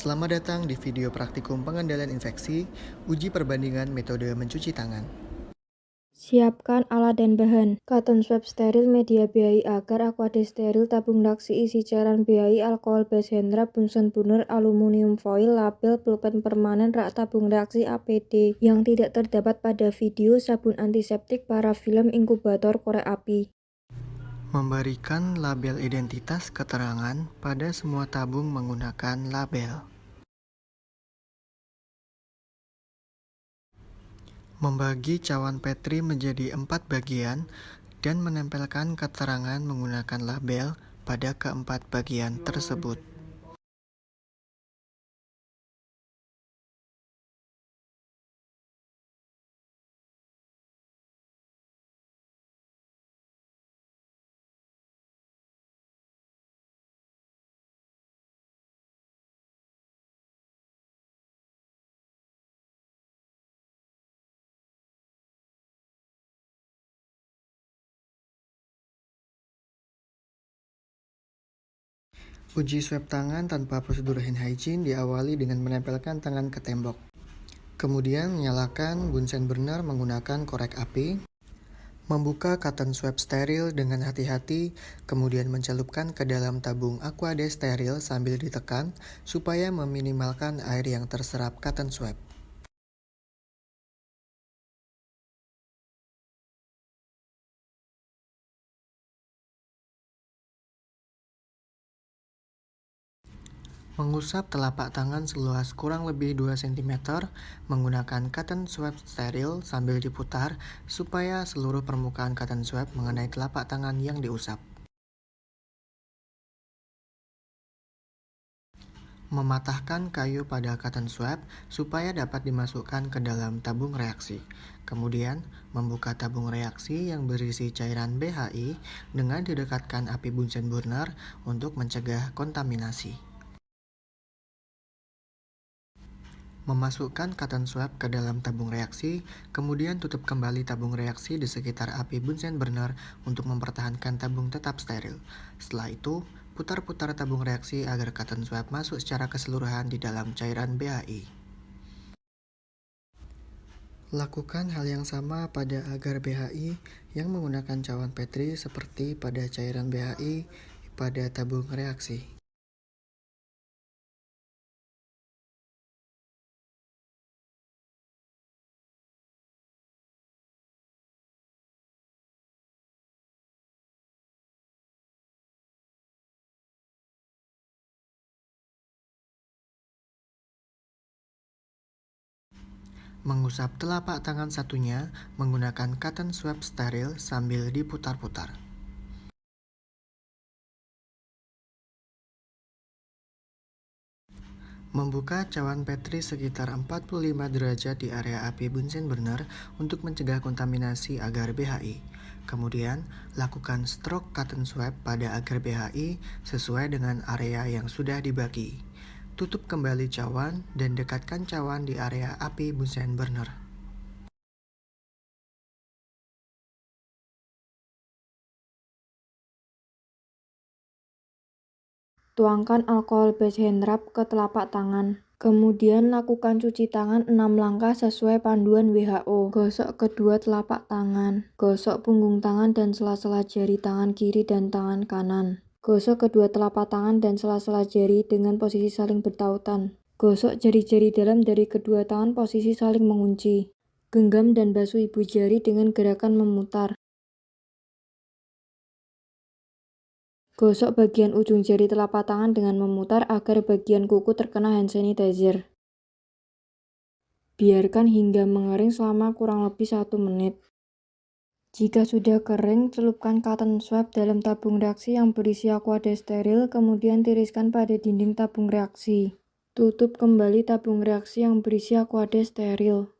Selamat datang di video praktikum pengendalian infeksi, uji perbandingan metode mencuci tangan. Siapkan alat dan bahan. Cotton swab steril media BHI agar aquades steril tabung reaksi isi cairan BHI alkohol base hand rub Bunsen burner aluminium foil label pulpen permanen rak tabung reaksi APD yang tidak terdapat pada video sabun antiseptik parafilm inkubator korek api. Memberikan label identitas keterangan pada semua tabung menggunakan label. Membagi cawan Petri menjadi 4 bagian dan menempelkan keterangan menggunakan label pada keempat bagian tersebut. Uji swab tangan tanpa prosedur hand hygiene diawali dengan menempelkan tangan ke tembok. Kemudian menyalakan Bunsen burner menggunakan korek api. Membuka cotton swab steril dengan hati-hati, kemudian mencelupkan ke dalam tabung aquades steril sambil ditekan supaya meminimalkan air yang terserap cotton swab. Mengusap telapak tangan seluas kurang lebih 2 cm menggunakan cotton swab steril sambil diputar supaya seluruh permukaan cotton swab mengenai telapak tangan yang diusap. Mematahkan kayu pada cotton swab supaya dapat dimasukkan ke dalam tabung reaksi. Kemudian, membuka tabung reaksi yang berisi cairan BHI dengan didekatkan api Bunsen burner untuk mencegah kontaminasi. Memasukkan cotton swab ke dalam tabung reaksi, kemudian tutup kembali tabung reaksi di sekitar api Bunsen burner untuk mempertahankan tabung tetap steril. Setelah itu, putar-putar tabung reaksi agar cotton swab masuk secara keseluruhan di dalam cairan BHI. Lakukan hal yang sama pada agar BHI yang menggunakan cawan Petri seperti pada cairan BHI pada tabung reaksi. Mengusap telapak tangan satunya menggunakan cotton swab steril sambil diputar-putar. Membuka cawan Petri sekitar 45 derajat di area api Bunsen burner untuk mencegah kontaminasi agar BHI. Kemudian, lakukan stroke cotton swab pada agar BHI sesuai dengan area yang sudah dibagi. Tutup kembali cawan dan dekatkan cawan di area api Bunsen burner. Tuangkan alkohol base hand rub ke telapak tangan. Kemudian lakukan cuci tangan 6 langkah sesuai panduan WHO. Gosok kedua telapak tangan. Gosok punggung tangan dan sela-sela jari tangan kiri dan tangan kanan. Gosok kedua telapak tangan dan sela-sela jari dengan posisi saling bertautan. Gosok jari-jari dalam dari kedua tangan posisi saling mengunci. Genggam dan basuh ibu jari dengan gerakan memutar. Gosok bagian ujung jari telapak tangan dengan memutar agar bagian kuku terkena hand sanitizer. Biarkan hingga mengering selama kurang lebih 1 menit. Jika sudah kering, celupkan cotton swab dalam tabung reaksi yang berisi aquades steril, kemudian tiriskan pada dinding tabung reaksi. Tutup kembali tabung reaksi yang berisi aquades steril.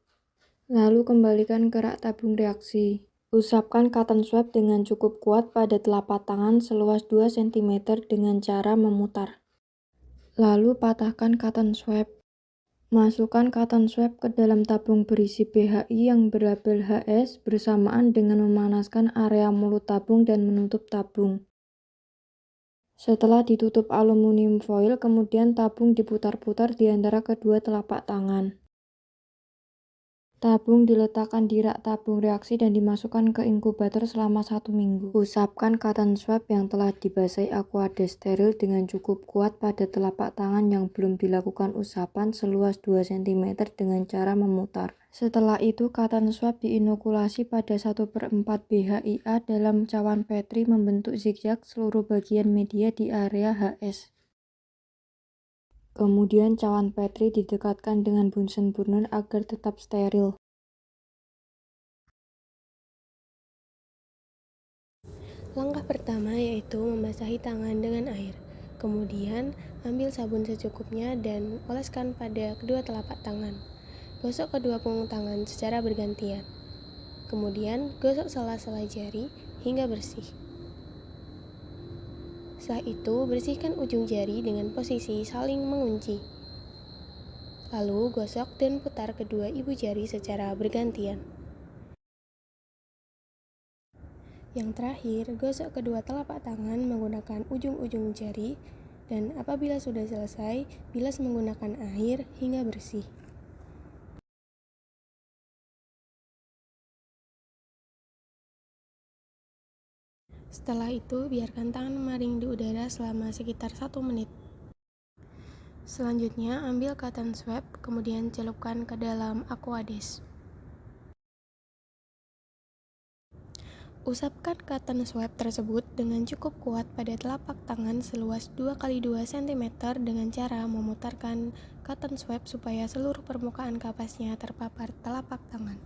Lalu kembalikan ke rak tabung reaksi. Usapkan cotton swab dengan cukup kuat pada telapak tangan seluas 2 cm dengan cara memutar. Lalu patahkan cotton swab. Masukkan cotton swab ke dalam tabung berisi BHI yang berlabel HS bersamaan dengan memanaskan area mulut tabung dan menutup tabung. Setelah ditutup aluminium foil, kemudian tabung diputar-putar di antara kedua telapak tangan. Tabung diletakkan di rak tabung reaksi dan dimasukkan ke inkubator selama 1 minggu. Usapkan cotton swab yang telah dibasahi aqueous steril dengan cukup kuat pada telapak tangan yang belum dilakukan usapan seluas 2 cm dengan cara memutar. Setelah itu, cotton swab diinokulasi pada 1/4 BHIA dalam cawan Petri membentuk zigzag seluruh bagian media di area HS. Kemudian cawan Petri didekatkan dengan Bunsen burner agar tetap steril. Langkah pertama yaitu membasahi tangan dengan air. Kemudian, ambil sabun secukupnya dan oleskan pada kedua telapak tangan. Gosok kedua punggung tangan secara bergantian. Kemudian, gosok sela-sela jari hingga bersih. Setelah itu, bersihkan ujung jari dengan posisi saling mengunci. Lalu, gosok dan putar kedua ibu jari secara bergantian. Yang terakhir, gosok kedua telapak tangan menggunakan ujung-ujung jari, dan apabila sudah selesai, bilas menggunakan air hingga bersih. Setelah itu, biarkan tangan memaring di udara selama sekitar 1 menit. Selanjutnya, ambil cotton swab, kemudian celupkan ke dalam aquades. Usapkan cotton swab tersebut dengan cukup kuat pada telapak tangan seluas 2x2 cm dengan cara memutarkan cotton swab supaya seluruh permukaan kapasnya terpapar telapak tangan.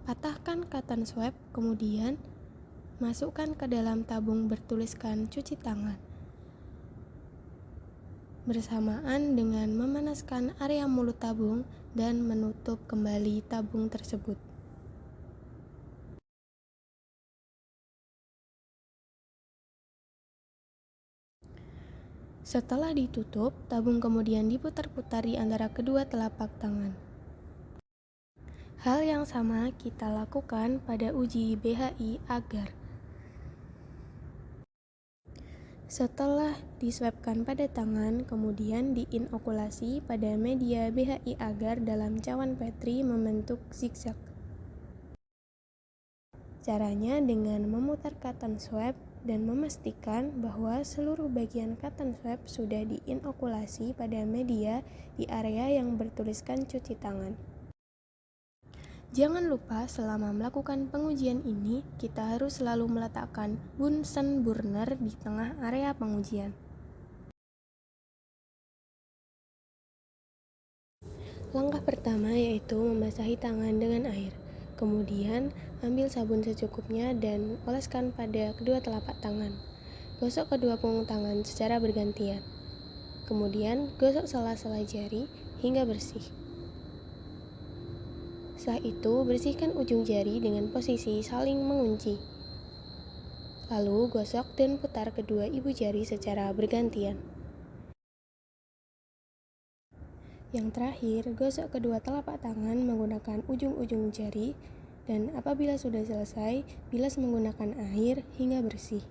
Patahkan cotton swab, kemudian masukkan ke dalam tabung bertuliskan cuci tangan. Bersamaan dengan memanaskan area mulut tabung dan menutup kembali tabung tersebut. Setelah ditutup, tabung kemudian diputar-putar di antara kedua telapak tangan. Hal yang sama kita lakukan pada uji BHI agar. Setelah diswabkan pada tangan, kemudian diinokulasi pada media BHI agar dalam cawan Petri membentuk zigzag. Caranya dengan memutar cotton swab dan memastikan bahwa seluruh bagian cotton swab sudah diinokulasi pada media di area yang bertuliskan cuci tangan. Jangan lupa selama melakukan pengujian ini, kita harus selalu meletakkan Bunsen burner di tengah area pengujian. Langkah pertama yaitu membasahi tangan dengan air. Kemudian, ambil sabun secukupnya dan oleskan pada kedua telapak tangan. Gosok kedua punggung tangan secara bergantian. Kemudian, gosok sela-sela jari hingga bersih. Setelah itu, bersihkan ujung jari dengan posisi saling mengunci. Lalu, gosok dan putar kedua ibu jari secara bergantian. Yang terakhir, gosok kedua telapak tangan menggunakan ujung-ujung jari, dan apabila sudah selesai, bilas menggunakan air hingga bersih.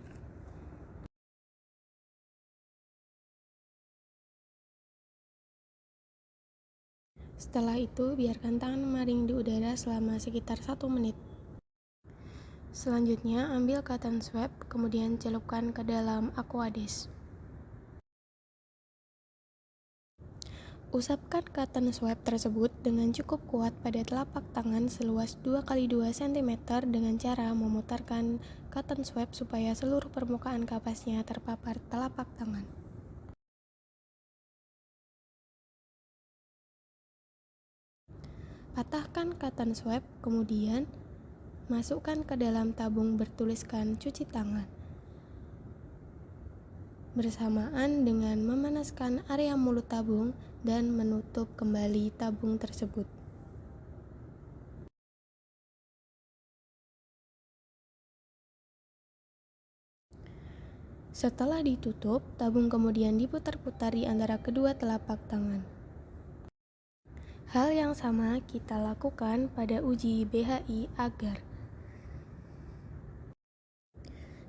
Setelah itu, biarkan tangan memaring di udara selama sekitar 1 menit. Selanjutnya, ambil cotton swab, kemudian celupkan ke dalam aquades. Usapkan cotton swab tersebut dengan cukup kuat pada telapak tangan seluas 2x2 cm dengan cara memutarkan cotton swab supaya seluruh permukaan kapasnya terpapar telapak tangan. Patahkan cotton swab, kemudian masukkan ke dalam tabung bertuliskan cuci tangan. Bersamaan dengan memanaskan area mulut tabung dan menutup kembali tabung tersebut. Setelah ditutup, tabung kemudian diputar-putar di antara kedua telapak tangan. Hal yang sama kita lakukan pada uji BHI agar.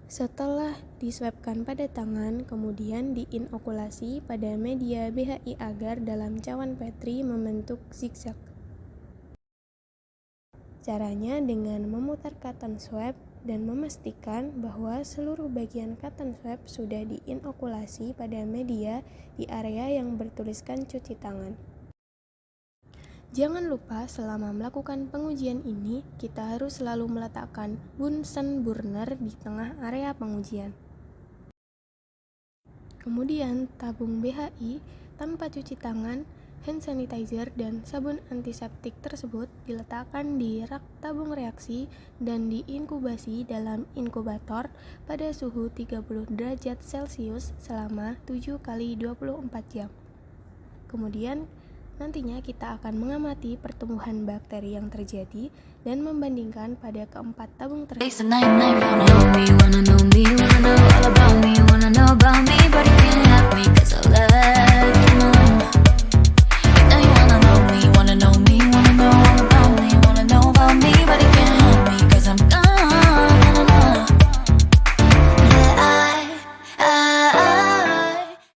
Setelah diswabkan pada tangan, kemudian diinokulasi pada media BHI agar dalam cawan Petri membentuk zigzag. Caranya dengan memutar cotton swab dan memastikan bahwa seluruh bagian cotton swab sudah diinokulasi pada media di area yang bertuliskan cuci tangan. Jangan lupa selama melakukan pengujian ini, kita harus selalu meletakkan Bunsen burner di tengah area pengujian. Kemudian tabung BHI tanpa cuci tangan, hand sanitizer, dan sabun antiseptik tersebut diletakkan di rak tabung reaksi dan diinkubasi dalam inkubator pada suhu 30 derajat Celcius selama 7 kali 24 jam. Kemudian nantinya kita akan mengamati pertumbuhan bakteri yang terjadi dan membandingkan pada keempat tabung tersebut.